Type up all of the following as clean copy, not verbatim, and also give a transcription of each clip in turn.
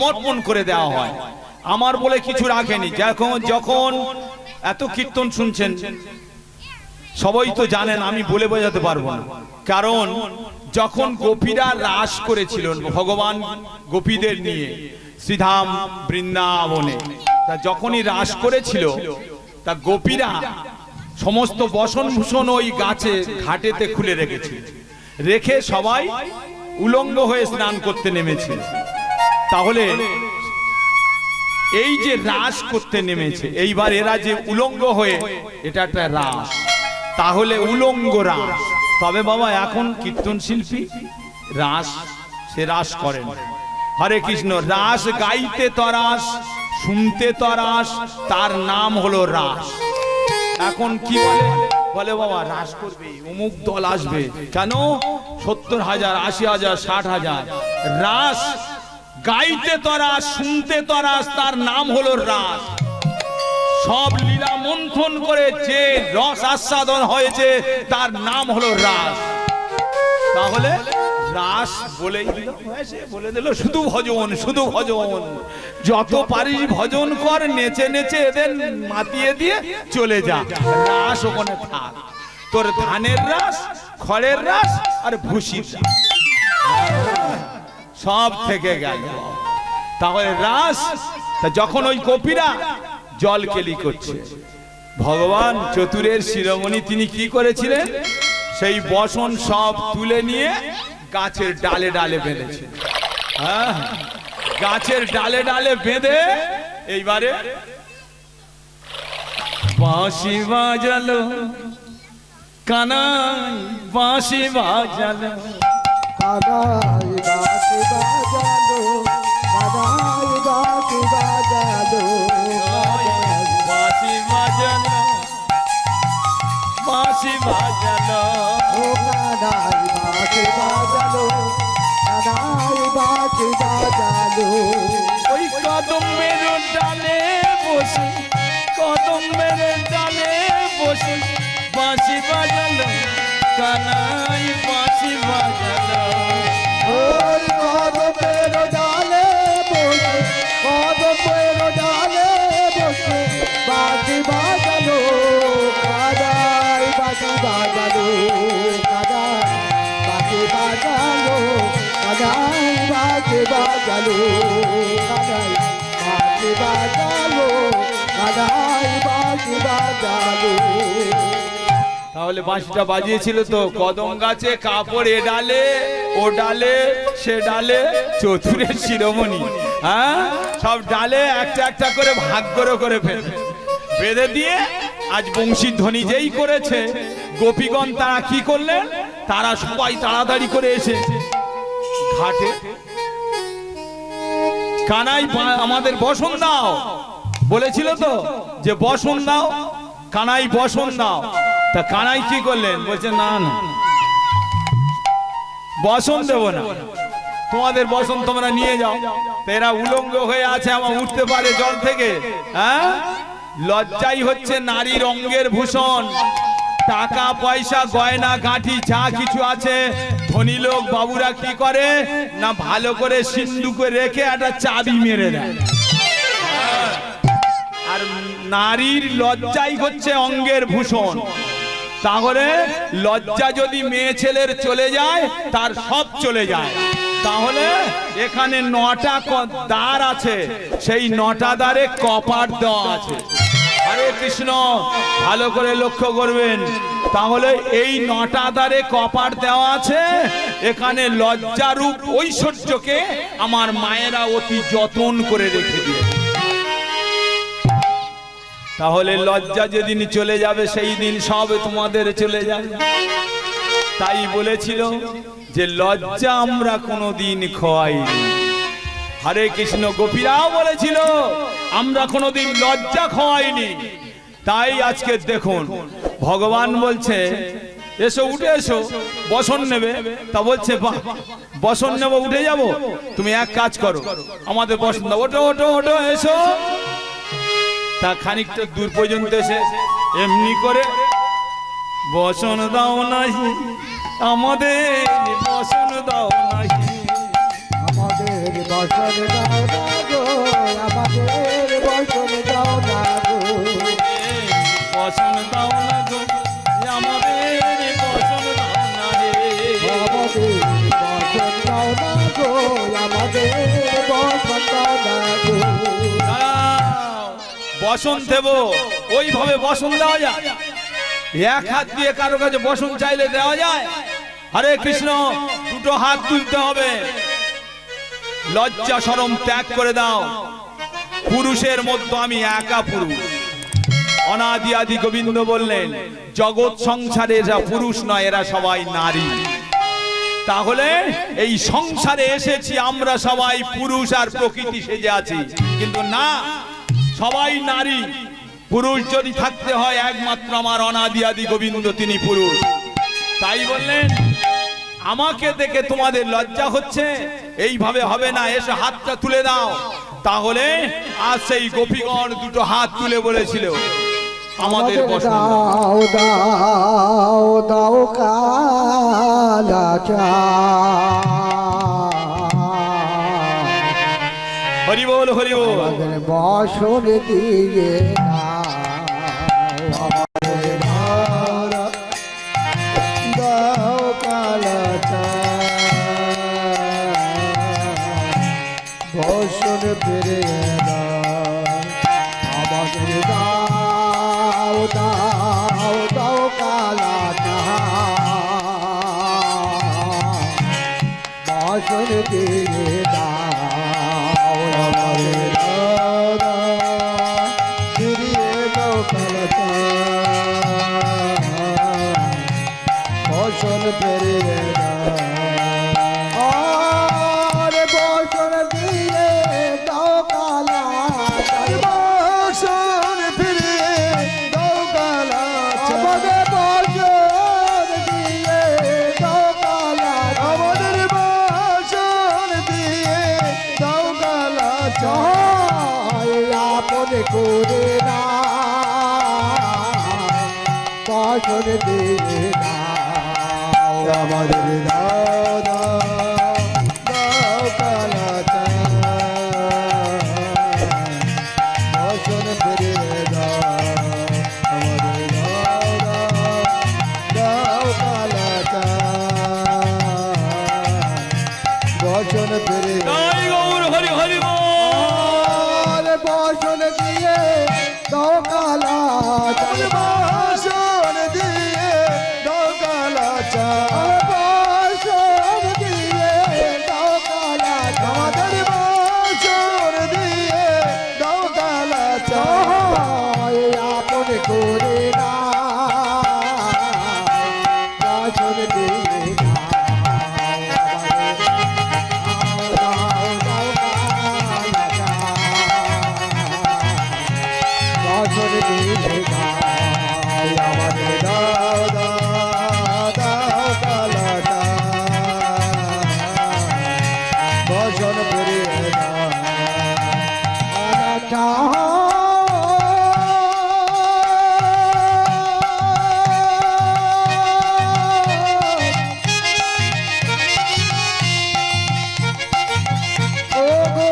সমর্পণ করে দেওয়া হয়। আমার বলে কিছু রাখেনি। যখন এত কীর্তন শুনছেন সবাই তো জানেন, আমি বলে বোঝাতে পারবো না। কারণ যখন গোপীরা রাস করেছিল ভগবান গোপীদের নিয়ে শ্রীধাম বৃন্দাবনে, তা যখনই রাস করেছিল তা গোপীরা সমস্ত বসন ভূষণ ওই গাছে ঘাটেতে খুলে রেখেছিল, রেখে সবাই উলঙ্গ হয়ে স্নান করতে নেমেছিল। তাহলে এই যে রাস করতে নেমেছে, এইবার এরা যে উলঙ্গ হয়ে, এটা একটা রাস, তাহলে উলঙ্গ রাস। তবে বাবা এখন কীর্তন শিল্পী রাস, সে রাস করেন। হরে কৃষ্ণ। রাস গাইতে তরাস, শুনতে তরাস, তার নাম হলো রাস। এখন কি বলে বাবা রাস করবে, অমুক দল আসবে, কেন 70,000, 80,000, 60,000। রাস গাইতে তরাস, শুনতে তরাস, তার নাম হলো রাস। সব লীলা মন্থন করে যে রস আস্বাদন হয়েছে তার নাম হলো রাস। তাহলে রাস বলেই দিল, বলে দিল শুধু ভজন, শুধু ভজন, যত পারিস ভজন কর, নেচে নেচে এদের মাতিয়ে দিয়ে চলে যা, রাস ওখানে থাক। তোর ধানের রাস, খড়ের রাস আর ভুসির রাস সব থেকে গেল। তাহলে রাস, তা যখন ওই গোপীরা জল কেলি করছে, ভগবান চতুরের শিরোমণি তিনি কি করেছিলেন, সেই বসন সব তুলে নিয়ে গাছের ডালে ডালে বেঁধেছে। হ্যাঁ, গাছের ডালে ডালে বেঁধে এইবারে বাঁশি বাজালো, কানাই বাঁশি বাজালো, কানাই বাঁশি বাজালো, কানাই বাঁশি বাজালো, বাঁশি বাজালো, বাঁশি বাজালো, ও কানাই বাঁশি বাজালো, কানাই বাঁশি বাজালো। ওই কদমের ডালে বসে, কদমের ডালে বসে বাঁশি বাজালো, কানাই বাঁশি বাজালো। ওই কদমের ডালে বসে, কদমের ডালে বসে বাঁশি বাজালো, কানাই বাঁশি বাজালো, কানাই বাঁশি বাজালো, কানাই বাঁশি বাজালো, কানাই বাঁশি বাজালো, কানাই বাঁশি বাজালো। তাহলে বাঁশিটা বাজিয়েছিল তো কদম গাছে, কাপড় এ ডালে ও ডালে সে ডালে, চতুরের শিরোমণি। হ্যাঁ, সব ডালে একটা একটা করে ভাগ করে বেঁধে দিয়ে আজ বংশীর ধ্বনি যেই করেছে, গোপীগণ তারা কি করলেন, তারা সবাই তাড়াতাড়ি করে এসে ঘাটে, কানাই আমাদের বসন দাও বলেছিল তো, যে বসন দাও, কানাই বসন দাও। তা কানাই কি করলেন, বলছে না না বসন দেব না, তোমাদের বসন তোমরা নিয়ে যাও। এরা উলঙ্গ হয়ে আছে, আমার উঠতে পারে জল থেকে। হ্যাঁ, লজ্জাই হচ্ছে নারীর অঙ্গের ভূষণ, টাকা পয়সা গয়না গাঁঠি যা কিছু আছে, ধনী লোক বাবুরা কি করে না, ভালো করে সিন্ধুকে রেখে একটা চাবি মেরে দেয়। আর নারীর লজ্জাই হচ্ছে অঙ্গের ভূষণ। তাহলে লজ্জা যদি মেয়ে ছেলের চলে যায়, তার সব চলে যায়। তাহলে এখানে 9টা দ্বার আছে, সেই 9টা দ্বারে কপাট দেওয়া আছে। হরে কৃষ্ণ, ভালো করে লক্ষ্য করবেন। তাহলে এই 9টা দ্বারে কপাট দেওয়া আছে, এখানে লজ্জারূপ ঐশ্বর্যকে আমার মায়েরা অতি যত্ন করে রেখে দিয়েছে। তাহলে লজ্জা যেদিন চলে যাবে, সেই দিন সব তোমাদের চলে যাবে। তাই বলেছিল যে লজ্জা আমরা কোনোদিন খোয়াইনি। হরে কৃষ্ণ, গোপীরাও বলেছিল আমরা কোনোদিন লজ্জা খোয়াইনি। তাই আজকে দেখুন ভগবান বলছে এসো, উঠে এসো, বসন নেবে। তা বলছে বাহ, বসন নেব, উঠে যাব। তুমি এক কাজ করো, আমাদের বসন দাও, ওঠো ওঠো ওঠো, এসো। তা খানিকটা দূর পর্যন্ত এসে এমনি করে বসন দাও নাহি, আমাদের বসন দাও নাহি, আমাদের বসন দাও আমাদের বসন দাও না গো বসন দাও না গো আমাদের বসন দাও না রে আমাদের বসন দাও না গো আমাদের বসন দাও না গো দাঁড়াও, বসন দেব ওইভাবে বসন দেওয়া যায় এক হাত দিয়ে কারো কাছে বসন চাইলে দেওয়া যায় হরে কৃষ্ণ দুটো হাত তুলতে হবে লজ্জা শরম ত্যাগ করে দাও পুরুষের মধ্যে আমি একা পুরুষ অনাদি আদি গোবিন্দ বললেন জগৎ সংসারে এরা পুরুষ নয় এরা সবাই নারী তাহলে এই সংসারে এসেছি আমরা সবাই পুরুষ আর প্রকৃতি সেজে আছি কিন্তু না সবাই নারী পুরুষ যদি থাকতে হয় একমাত্র আমার অনাদি আদি গোবিন্দ তিনি পুরুষ তাই বললেন আমাকে দেখে তোমাদের লজ্জা হচ্ছে এইভাবে হবে না এসে হাতটা তুলে দাও তাহলে আজ সেই গোপীগণ দুটো হাত তুলে বলেছিল আমাদের বসন দাও। দাও দাও দাও কালাচা হরি বল হরি বল আমাদের বসন দিয়ে দাও আমাদের দাও কালাচা বসন ফিরে দাও আমাদের দাও দাও দাও কালাচা বসন দিয়ে দাও আমাদের ফিরিয়ে দাও কালাচা বসন ফিরিয়ে দাও আর বসন দিয়ে দাও কালাচা বসন ফিরিয়ে দাও কালাচা আমাদের বসন দিয়ে দাও কালাচা আমাদের বসন দিয়ে দাও কালাচা আপন করে না বসন দিয়ে দাও আমাদের দাও দাও দাও কালাচা বসন ফিরিয়ে দাও আমাদের দাও দাও দাও কালাচা বসন ফিরিয়ে জয় গৌর হরি হরি বল বসন দিয়ে দাও কালাচা বসন দিয়ে দাও কালাচা বসন দিয়ে দাও কালাচা আমাদের বসন দিয়ে দাও কালাচা আপন করে না বসন দিয়ে দাও দাও কালাচা বসন দিয়ে আমাদের দাও দাও দাও কালাচা বসন ফিরিয়ে দাও কালাচা ও গো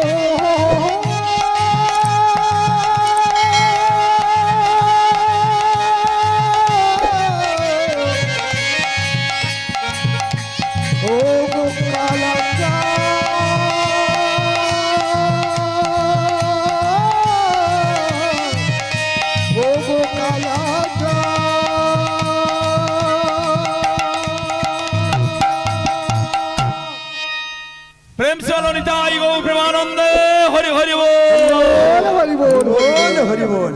ও গো কালাচা ও গো কালাচা প্রেম সে ললিতাই গৌ প্রেমানন্দে হরি হরি বল হরি বল হরি বল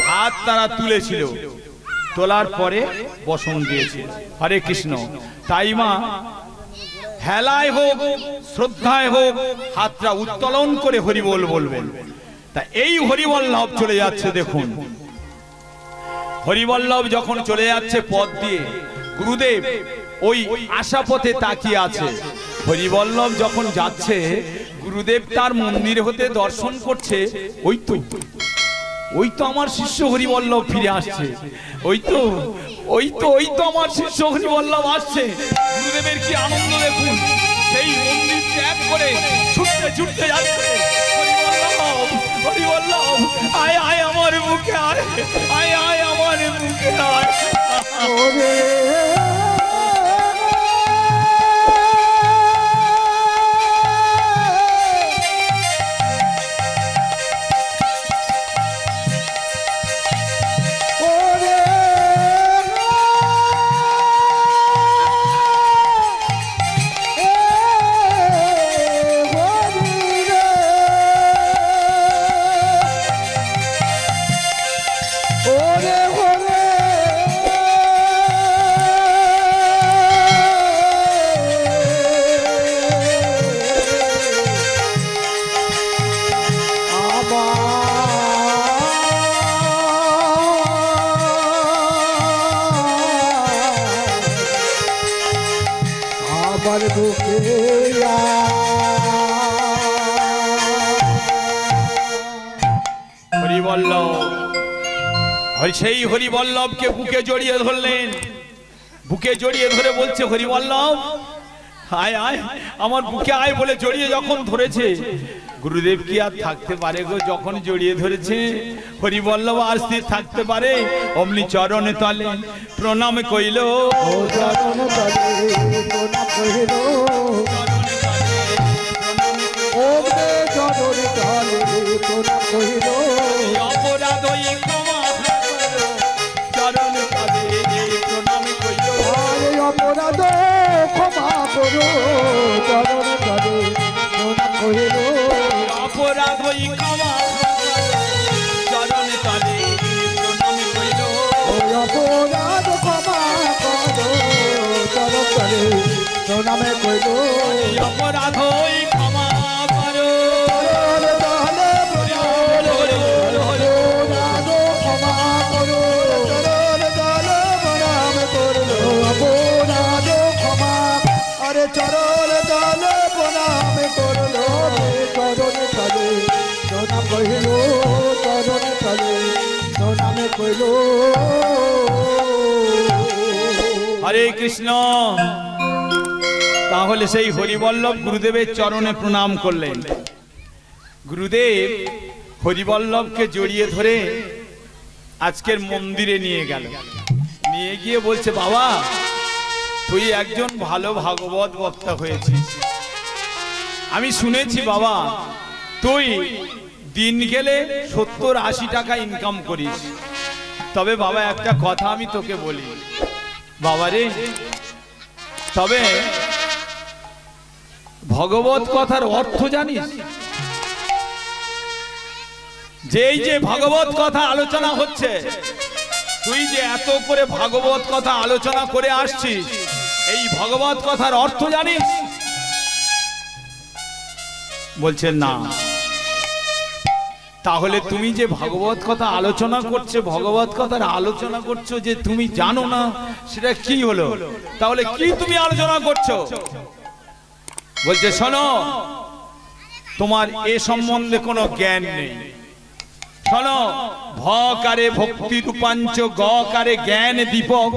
হাত তারা তুলেছিল তোলার পরে বসন দিয়েছিল হরে কৃষ্ণ তাই মা হেলায় হোক শ্রদ্ধায় হোক হাতটা উত্তোলন করে হরি বল বলবেন তা এই হরিবল্লভ চলে যাচ্ছে দেখুন হরিবল্লভ যখন চলে যাচ্ছে পথ দিয়ে গুরুদেব ওই আশা পথে তাকিয়ে আছে হরিবল্লভ যখন যাচ্ছে গুরুদেব তার মন্দির হতে দর্শন করছে ওই তো আমার শিষ্য হরিবল্লভ ফিরে আসছে ওই তো আমার শিষ্য হরিবল্লভ আসছে গুরুদেবের কি আনন্দ দেখুন সেই মন্দির ত্যাগ করে ছুটতে ছুটতে ছুটে যাচ্ছে। হরি বল্লভ, আয় আয় আমার মুখে আয়, আয় আয় আমার মুখে আয়। ওরে আমার বুকে হরি বল্লভ, সেই হরি বল্লভকে বুকে জড়িয়ে ধরলেন। বুকে জড়িয়ে ধরে বলছে, হরি বল্লভ আয় আয় আমার বুকে আয় বলে জড়িয়ে যখন ধরেছে, গুরুদেব কি আর থাকতে পারে গো? যখন জড়িয়ে ধরেছে হরি বল্লভ আর স্থির থাকতে পারে? অমনি চরণে তলে প্রণাম কইল। ও চরণ তলে প্রণাম কহিল, ও রে চরণ তলে প্রণাম কহিল, অপরাধ ক্ষমা করো, চরণ তলে প্রণাম কইল। আরে অপরাধ ক্ষমা করো, চরণ তলে প্রণাম কহিল, অপরাধ ক্ষমা করো, চরণ তলে প্রণাম কইল। ও অপরাধ ক্ষমা করো, চরণ তলে প্রণামে কহিল, অপরাধ ক্ষমা করো, চরণ তলে অপরাধ ক্ষমা করো, চরণ তলে প্রণামে করিল, অপরাধ ক্ষমা, আরে চরণ তলে প্রণামে করিল, চরণ তলে প্রণাম কহিল, চরণ তলে প্রণামে করিল। হরে কৃষ্ণ। তাহলে সেই হরিবল্লভ গুরুদেবের চরণে প্রণাম করলেন। গুরুদেব হরিবল্লভকে জড়িয়ে ধরে আজকের মন্দিরে নিয়ে গেল। নিয়ে গিয়ে বলছে, বাবা তুই একজন ভালো ভাগবত বক্তা হয়েছিস। আমি শুনেছি বাবা তুই দিন গেলে 70-80 টাকা ইনকাম করিস। তবে বাবা একটা কথা আমি তোকে বলি বাবারে, তবে ভগবত কথার অর্থ জানিস? যে এই যে ভগবত কথা আলোচনা হচ্ছে, তুই যে এত করে ভাগবত কথা আলোচনা করে আসছিস, এই ভগবত কথার অর্থ জানিস? বলছে না। তাহলে তুমি যে ভাগবত কথা আলোচনা করছো, ভগবত কথার আলোচনা করছো, যে তুমি জানো না সেটা কি হলো? তাহলে কি তুমি আলোচনা করছো? বলছে শোনো, তোমার এ সম্বন্ধে কোনো জ্ঞান নেই। শোনো, ভকারে ভক্তি রূপাঞ্চ, গকারে জ্ঞান দীপক,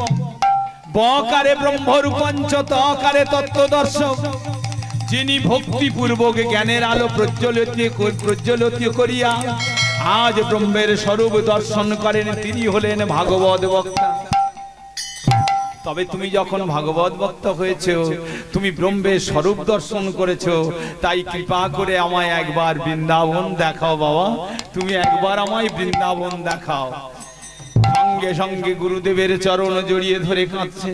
বকারে ব্রহ্ম রূপাঞ্চ, তকারে তত্ত্বদর্শক। যিনি ভক্তি পূর্বক জ্ঞানের আলো প্রজ্বলিত করিয়া আজ ব্রহ্মের স্বরূপ দর্শন করেন, তিনি হলেন ভাগবত বক্তা। তবে তুমি যখন ভাগবত বক্তা হয়েছো, তুমি ব্রহ্মের স্বরূপ দর্শন করেছো, তাই কৃপা করে আমায় একবার বৃন্দাবন দেখাও বাবা, তুমি একবার আমায় বৃন্দাবন দেখাও। সঙ্গে সঙ্গে গুরুদেবের চরণ জড়িয়ে ধরে কাঁদছে,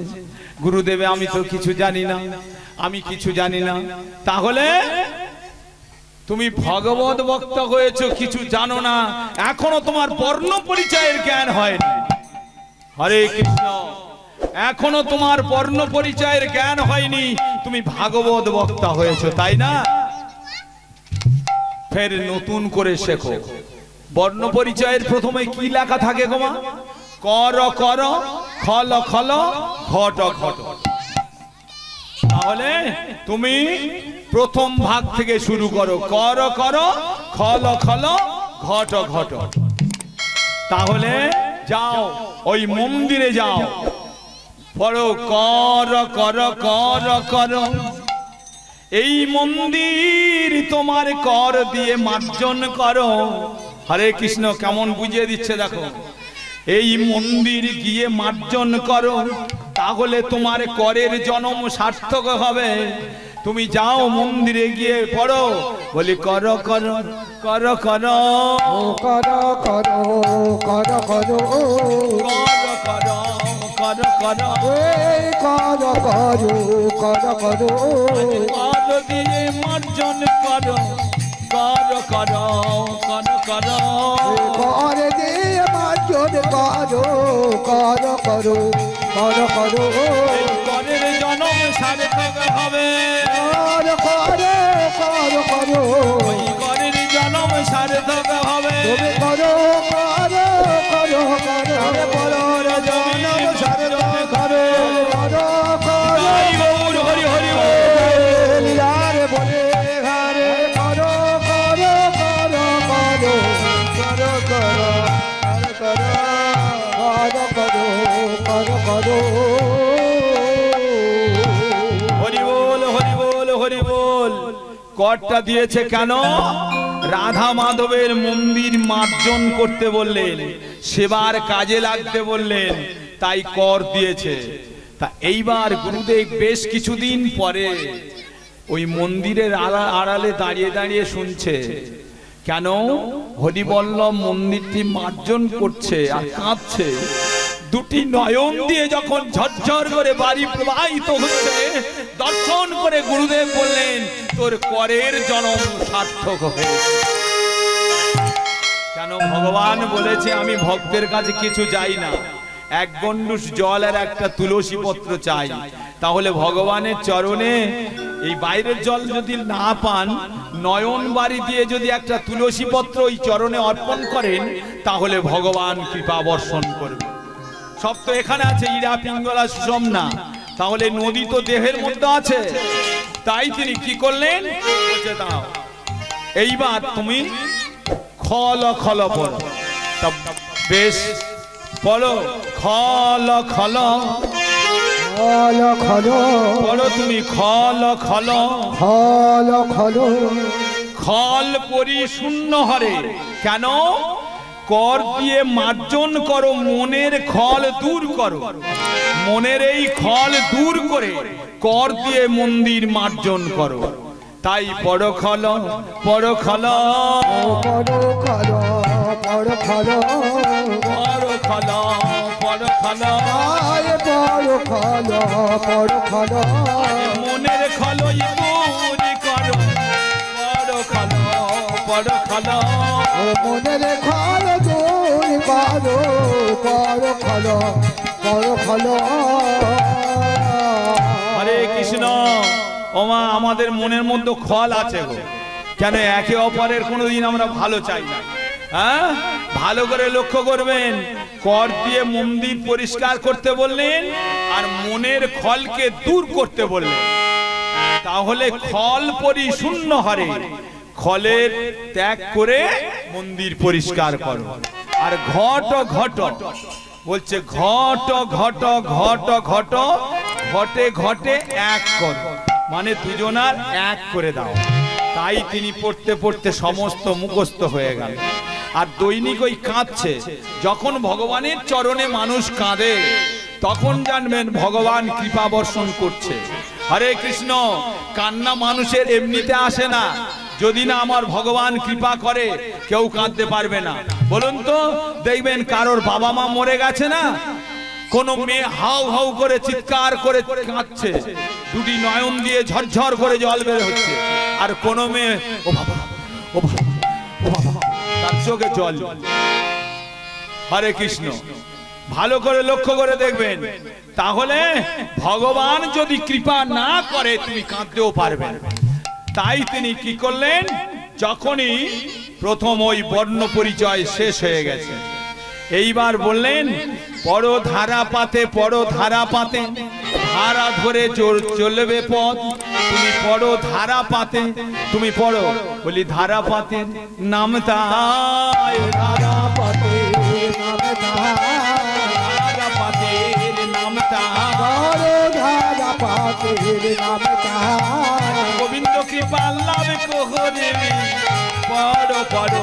গুরুদেব আমি তো কিছু জানি না, আমি কিছু জানি না। তাহলে তুমি ভগবত বক্তা হয়েছো, কিছু জানো না, এখনো তোমার বর্ণ পরিচয়ের জ্ঞান হয়নি। হরে কৃষ্ণ। এখনো তোমার বর্ণ পরিচয়ের জ্ঞান হয়নি, তুমি ভাগবত বক্তা হয়েছো, তাই না? ফের নতুন করে শেখো। বর্ণ পরিচয়ের প্রথমে কি লেখা থাকে গো মা? কর কর, খল খল, ঘট ঘট। তাহলে তুমি প্রথম ভাগ থেকে শুরু করো, কর কর, খল খল, ঘট ঘট। তাহলে যাও ওই মন্দিরে যাও, পড়ো কর কর কর কর। এই মন্দির তো তোমার কর দিয়ে মার্জন করো। হরে কৃষ্ণ কেমন বুঝিয়ে দিচ্ছে দেখো, এই মন্দির গিয়ে মার্জন করো, তাহলে তোমার করের জন্ম সার্থক হবে। তুমি যাও মন্দিরে গিয়ে পড়ো, বলি করো করো করো করো করো করো করো করো করো করো করো এই করো করো করো করো কর দিয়ে মার্জন করো, করো করো করো করো করে দিয়ে মার্জন করো করো করো করো করো এই করের জন্ম সার্থক হবে। করো করো করো করো ওই করের জন্ম সার্থক হবে। তুমি করো করো করো করো করো জনম সারথক করো করো করো জয় গৌর হরি হরি বল। লীলারে বলে হারে করো করো করো করো করো করো করো করো করো করো হরি বল হরি বল হরি বল। করটা দিয়েছে কেন? রাধা মাধবের মন্দির মার্জন করতে বললেন, সেবার কাজে লাগতে বললেন, তাই কর দিয়েছে। তা এইবার গুরুদেব বেশ কিছুদিন পরে ওই মন্দিরের আড়ালে দাঁড়িয়ে দাঁড়িয়ে শুনছে, কেন হরিবল্লভ মন্দিরটি মার্জন করছে আর কাঁদছে। দুটি নয়ন দিয়ে যখন ঝরঝর করে বাড়ি প্রবাহিত হচ্ছে, দর্শন করে গুরুদেব বললেন, তোর করের জন্ম সার্থক হয়েছে। কেন? ভগবান বলেছে আমি ভক্তের কাছে কিছু চাই না, এক গণ্ডুষ জল আর একটা তুলসী পত্র চাই। তাহলে ভগবানের চরণে এই বাইরের জল যদি না পান, নয়ন বাড়ি দিয়ে যদি একটা তুলসী পত্র ওই চরণে অর্পণ করেন, তাহলে ভগবান কৃপা বর্ষণ করবে। সব তো এখানে আছে, ইরা পিঙ্গলা সুষমনা, তাহলে নদী তো দেহের মধ্যে আছে। তাই তিনি কি করলেন, বলছে দাও এইবার তুমি খল খল পড়ো। তা বেশ পড়ো, খল খল খলো খলো পড়ো তুমি, খল খল খলো খলো খল পরি শূন্য হরে। কেন? কর দিয়ে মার্জন করো, মনের খল দূর করো। মনের এই খল দূর করে কর দিয়ে মন্দির মার্জন করো। তাই পড়ো খল পড়ো খল পড়ো খলো পড়ো খলো পড়ো খল পড়ো খল আয় পড়ো খলো পড়ো খলো মনের খলই দূর করো, পড়ো খল পড়ো খল ও মনের খলো দূর করো পড়ো খলো পড়ো খলো হরে কৃষ্ণ। ওমা আমাদের মনের মধ্যে খল আছে গো, কেন একে অপরের কোনোদিন আমরা ভালো চাই না। হ্যাঁ, ভালো করে লক্ষ্য করবেন, কর দিয়ে মন্দির পরিষ্কার করতে বললেন আর মনের খলকে দূর করতে বললেন। তাহলে খল পরিশূন্য হরে, খলের ত্যাগ করে মন্দির পরিষ্কার করো। আর ঘট ঘট বলছে, ঘট ঘট ঘট ঘট ঘটে ঘটে এক করো, মানে দুজনার এক করে দাও। তাই তিনি পড়তে পড়তে সমস্ত মুখস্থ হয়ে গেল। আর দৈনিক ওই কাঁদছে। যখন ভগবানের চরণে মানুষ কাঁদে, তখন জানবেন ভগবান কৃপা বর্ষণ করছে। হরে কৃষ্ণ। কান্না মানুষের এমনিতে আসে না, যদি না আমার ভগবান কৃপা করে কেউ কাঁদতে পারবে না। বলুন তো, দেখবেন কারোর বাবা মা মরে গেছে না, কোন মেয়ে হাউ হাউ করে চিৎকার করে কাঁদছে, দুটি নয়ন দিয়ে ঝরঝর করে জল বের হচ্ছে। আর কোন মেয়ে ও বাবা ও বাবা ও বাবা, তার চোখে জল। হরে কৃষ্ণ। ভালো করে লক্ষ্য করে দেখবেন, তাহলে ভগবান যদি কৃপা না করে তুমি কাঁদতেও পারবে না। তাই তিনি কি করলেন, যখনই প্রথম ওই বর্ণ পরিচয় শেষ হয়ে গেছে, এইবার বললেন পড়ো ধারা পাতে, পড়ো ধারা পাতে, ধারা ধরে চলবে পথ। তুমি পড়ো ধারা পাতে, তুমি পড়ো, বলি ধারা পাতে নাম তাই, ধারা পাতে নাম তাই, ধারা পাতে নাম তাই, ধারা পাতে নাম তাই, গোবিন্দ কৃপা লাভ কোহরে বড় বড়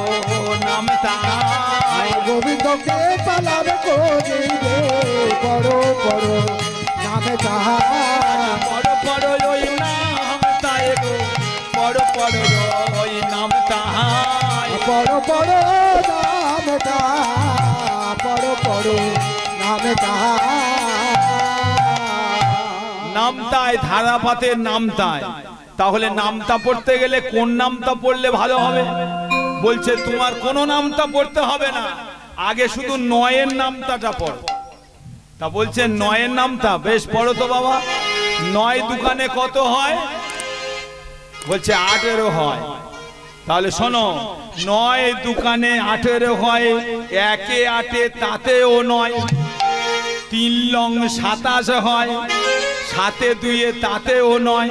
নাম তাই গোবিন্দকে পালাবে করিবে বড় বড় নামে তাহার বড় বড় ওই নাম তাই গো বড় বড় ওই নাম তাই বড় বড় নামে তাহার বড় বড় নামে তাহার নামতায় ধারাপাতের নামতায়। তাহলে নামতা পড়তে গেলে কোন নামতা পড়লে ভালো হবে? বলছে তোমার কোনো নামতা পড়তে হবে না, আগে শুধু নয়ের নামতাটা পড়ো। তা বলছে নয়ের নামতা বেশ পড়ো তো বাবা। নয় দোকানে কত হয়? বলছে 18 হয়। তাহলে শোনো, 9 দোকানে 18 হয়, 1 8 তাতেও 9, 3 লং 27 হয়, 7 2 তাতেও 9,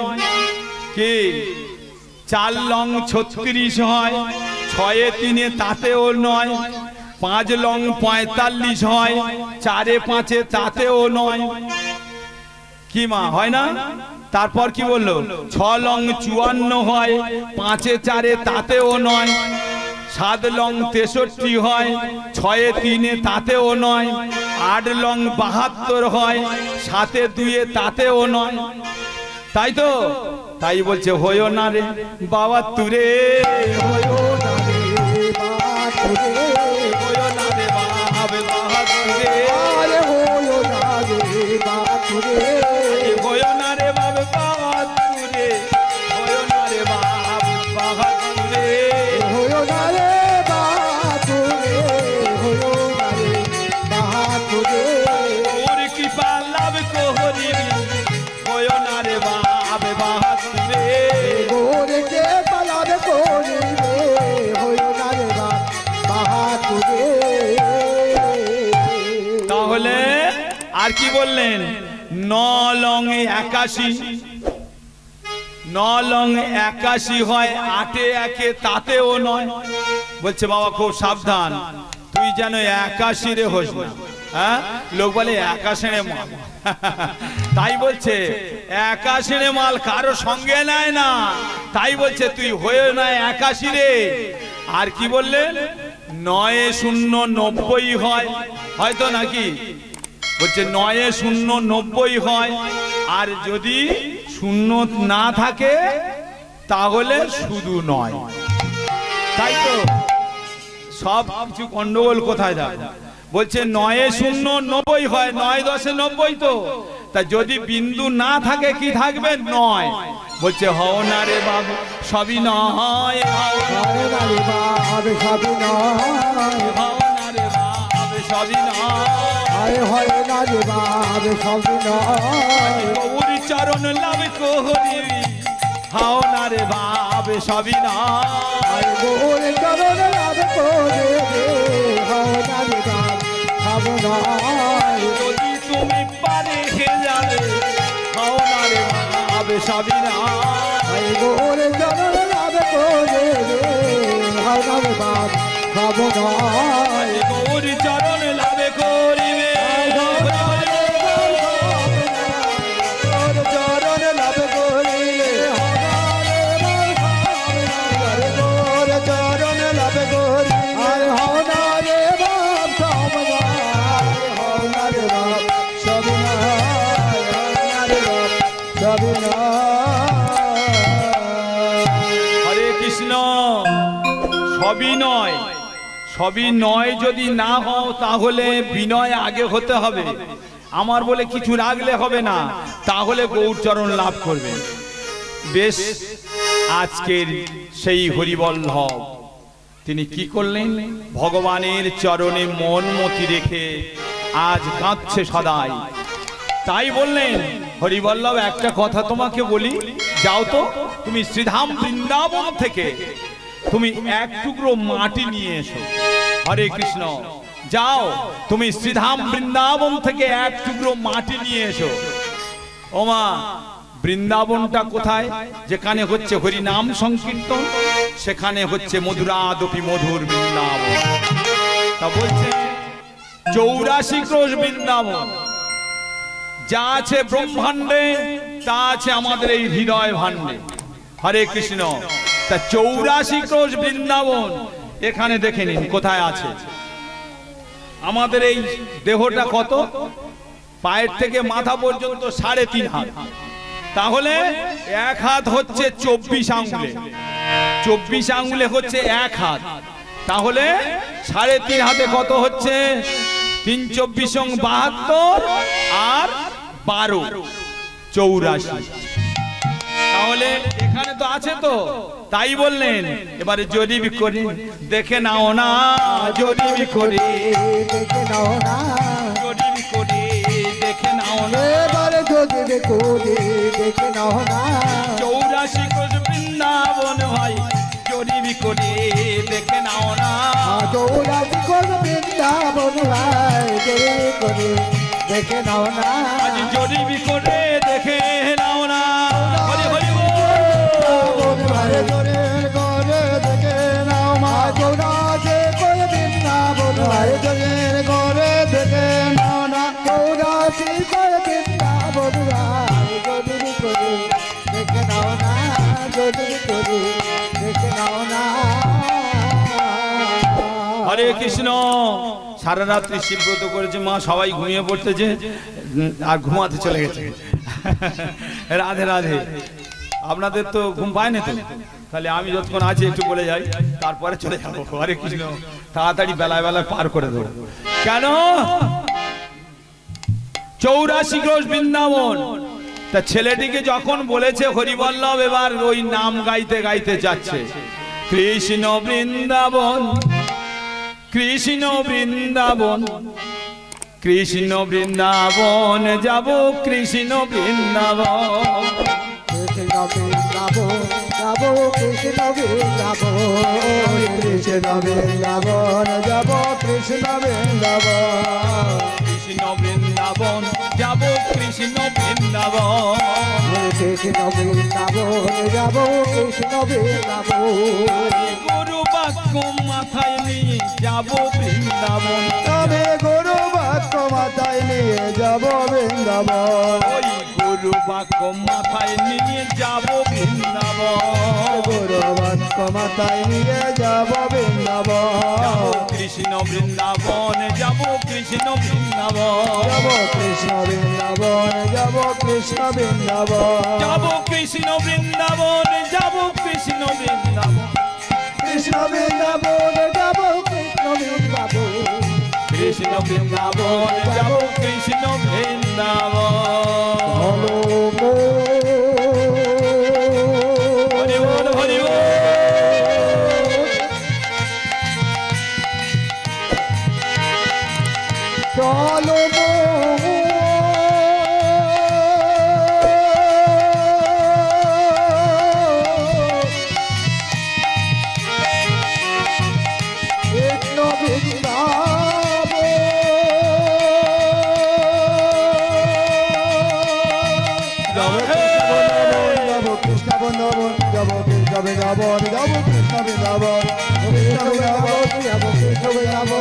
কি 4 লং 36 হয়, 6 3 তাতেও 9, 5 লং 45 হয়, 4 5 তাতেও 9, কি মা হয় না? তারপর কি বললো? 6 লং 54 হয়, 5 4 তাতেও 9, 7 লং 63 হয়, 6 3 তাতেও 9, 8 লং 72 হয়, 7 2 তাতেও 9। তাই তো? তাই বলছে হইও না রে বাবা তুরে, হয়ো না রে বাতুরে হইও না রে বাবা তুরে, আরে হয়ো না রে বাতুরে হইও না রে বাবা তুরে, হইও না রে বাবা তুরে। হয়ো না রে বাতুরে হয়ো না রে বাতুরে ওর কৃপা লাভ করিবি, হইও না রে বাবা তুরে। গোরেকে পালাবে করিবে হয়ো না রে বাতুরে তাহলে আর কি বললেন? 9 লং 81, 9 লং 81 হয়, 8 1 তাতেও 9। বলছে বাবা খুব সাবধান, তুই যেন 81 রে হোস না। হ্যাঁ, লোক বলে 81 রে মাল। তাই বলছে 81 রে মাল কারো সঙ্গে নেয় না। তাই বলছে তুই হয়ে না 81 রে। আর কি বললেন? 9 0 90 হয়, হয়তো নাকি? বলছে 9 0 90 হয়, আর যদি শূন্য না থাকে তাহলে শুধু 9। তাই তো? সব কিছু গন্ডগোল কোথায় যাবে? বলছে 9 0 90 হয়, 9 10 90 তো। তা যদি বিন্দু না থাকে কি থাকবে? 9। বলছে হও না রে বাবু সবই নয়, হও না হয়ো না রে বাবে সবই নয় হও না রে বাবু সবই নয়। আরে হয়ো না রে বাবে সবই নয় গৌরী চরণ লাভ করিবি, হাও না রে বাবে সবই নয়। আরে গোরে চরণ লাভ করে রে হয়ো না রে বাবে সব নয় যদি তুমি পারে হে যাবে, হাও না রে বাবে সবই নয়। আরে গোরে চরণ লাভ করে রে হয়ো না রে বাবে সব নয় গৌরী চরণ লাভ করিবে, চরণ লাভ করিলে চরণ লাভ করি আর হও না রে বাপ সব হও না রে বাপ সব সব হরে কৃষ্ণ। সবই নয়, সবই নয় যদি না হও তাহলে বিনয় আগে হতে হবে। আমার বলে কিছু রাখলে হবে না, তাহলে গৌরচরণ লাভ করবে। বেশ, আজকের সেই হরিবল্লভ তিনি কি করলেন? ভগবানের চরণে মন মতি রেখে আজ কাঁদছে সদাই। তাই বললেন হরিবল্লভ একটা কথা তোমাকে বলি, যাও তো তুমি শ্রীধাম বৃন্দাবন থেকে তুমি এক টুকরো মাটি নিয়ে এসো। হরে কৃষ্ণ, যাও তুমি শ্রীধাম বৃন্দাবন থেকে এক টুকরো মাটি নিয়ে এসো। ওমা, বৃন্দাবনটা কোথায়? যেখানে হচ্ছে হরি নাম সংকীর্তন, সেখানে হচ্ছে মধুরাদপি মধুর বৃন্দাবন। তা বলছে 84 ক্রোশ বৃন্দাবন। যা আছে ব্রহ্মাণ্ডে তা আছে আমাদের এই হৃদয় ভাণ্ডে। হরে কৃষ্ণ। তা 84 ক্রোশ বৃন্দাবন এখানে দেখে নিন কোথায় আছে। আমাদের এই দেহটা কত? পায়ের থেকে মাথা পর্যন্ত 3.5 হাত, তাহলে 1 হাত হচ্ছে 24 আঙ্গুলে, 24 আঙ্গুলে হচ্ছে 1 হাত, তাহলে 3.5 হাতে কত হচ্ছে? 3 24 72 আর 12 84। তাহলে এখানে তো আছে, তো তাই বললেন এবারে জরিপ করি, দেখে নাও না, জরিপ করি, দেখে নাও না, জরিপ করি, দেখে নাও না, এবারে যদি করি দেখে নাও না, 84 ক্রোশ বৃন্দাবন ভাই, জরিপ করি, দেখে নাও না, 84 ক্রোশ বৃন্দাবন ভাই, জরিপ করে দেখে নাও না, আজ জরিপ করে দেখে নাও না। হরি হরি বল। বৃন্দাবন ভাই, জরিপ করে দেখে নাও মা, 84 ক্রোশ বৃন্দাবন ভাই, জরিপ করে দেখে নাও না, 84 ক্রোশ বৃন্দাবন ভাই, জরিপ করে দেখে নাও না, জরিপ করে দেখে নাও না। হরে কৃষ্ণ। সারা রাত্রি শিবব্রত করেছে মা, সবাই ঘুমিয়ে পড়তেছে আর ঘুমাতে চলে গেছে। রাধে রাধে। আপনাদের তো ঘুম পায় না তো, তাহলে আমি যতক্ষণ আছি একটু বলে যাই, তারপরে চলে যাবো। হরে কৃষ্ণ। তাড়াতাড়ি বেলায় বেলায় পার করে দেবো। কেন? 84 ক্রোশ বৃন্দাবন। তা ছেলেটিকে যখন বলেছে হরিবল্লভ, এবার ওই নাম গাইতে গাইতে যাচ্ছে, কৃষ্ণ বৃন্দাবন, কৃষ্ণ বৃন্দাবন, কৃষ্ণ বৃন্দাবন যাব, কৃষ্ণ বৃন্দাবন, কৃষ্ণ বৃন্দাবন যাব, কৃষ্ণ বৃন্দাবন, কৃষ্ণ বৃন্দাবন যাব, কৃষ্ণ বৃন্দাবন, কৃষ্ণ বৃন্দাবন যাব, কৃষ্ণ বৃন্দাবন, কৃষ্ণ বৃন্দাবন যাব, কৃষ্ণ বৃন্দাবন, গুরু বাক্য মাথায় নিয়ে যাব বৃন্দাবন, তবে গুরু বাক্য মাথায় নিয়ে যাব বৃন্দাবন, ওই গুরু বাক্য মাথায় নিয়ে যাব বৃন্দাবন, গুরু বাক্য মাথায় নিয়ে যাব বৃন্দাবন, কৃষ্ণ বৃন্দাবন যাব, কৃষ্ণ বৃন্দাবন, যাব কৃষ্ণ বৃন্দাবন, যাব কৃষ্ণ বৃন্দাবন, যাব কৃষ্ণ বৃন্দাবন, যাব কৃষ্ণ বৃন্দাবন, কৃষ্ণ বৃন্দাবন যাব, কৃষ্ণ বৃন্দাবন, কৃষ্ণ বৃন্দাবন যাব, কৃষ্ণ বৃন্দাবন। হলো হরি বল, হরি বল। চলো কৃষ্ণ বৃন্দাবন, যাব কৃষ্ণ বৃন্দাবন, যাব কৃষ্ণ বৃন্দাবন, কৃষ্ণ বৃন্দাবন, যাব কৃষ্ণ বৃন্দাবন।